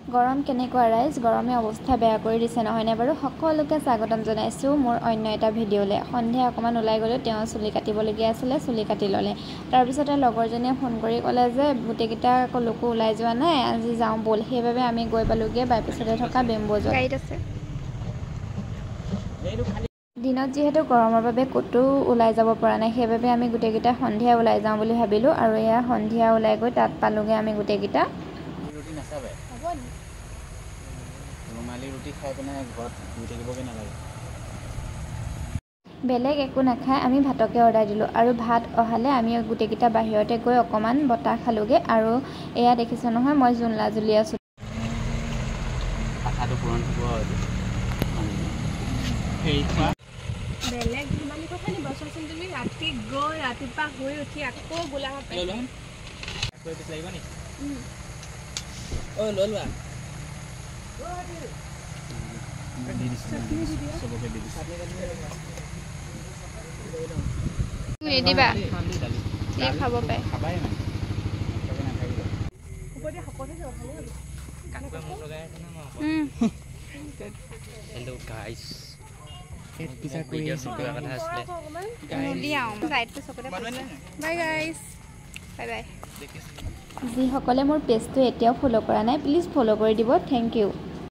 গৰম কেনেকুৱা ৰাইজ গৰমে অৱস্থা বেয়া কৰি দিছে নহয়নে বাৰু সকলোকে স্বাগতম জনাইছোঁ মোৰ অন্য এটা ভিডিঅ'লৈ সন্ধিয়া অকণমান ওলাই গ'লোঁ তেওঁ চুলি কাটিবলগীয়া আছিলে চুলি কাটি ল'লে তাৰপিছতে লগৰজনীয়ে ফোন কৰি ক'লে যে গোটেইকেইটা ক'লৈকো ওলাই যোৱা নাই আজি যাওঁ ব'ল সেইবাবে আমি গৈ পালোঁগৈ বাইপাছতে থকা বেম্ব'জত গাড়ীত আছে দিনত যিহেতু গৰমৰ বাবে ক'তো ওলাই যাব পৰা নাই সেইবাবে আমি গোটেইকেইটা সন্ধিয়া ওলাই যাওঁ বুলি ভাবিলোঁ আৰু এয়া সন্ধিয়া ওলাই গৈ তাত পালোঁগৈ আমি গোটেইকেইটা বেলেগ একো নাখায় আমি ভাতকে অৰ্ডাৰ দিলোঁ আৰু ভাত অহালে আমি গোটেইকেইটা বাহিৰতে গৈ অকণমান বতাহ খালোঁগৈ আৰু এয়া দেখিছোঁ নহয় মই জোনলা জ্বলি আছোঁ বেলেগ ধেমালি কথা নি বচোন তুমি ৰাতি গৈ ৰাতিপুৱা শুই উঠি আকৌ গোলাঘাট পাইছা দিবা খাব পাই Hello guys. যিসকলে মোৰ পেজটো এতিয়াও ফ'ল' কৰা নাই প্লিজ ফ'ল' কৰি দিব থেংক ইউ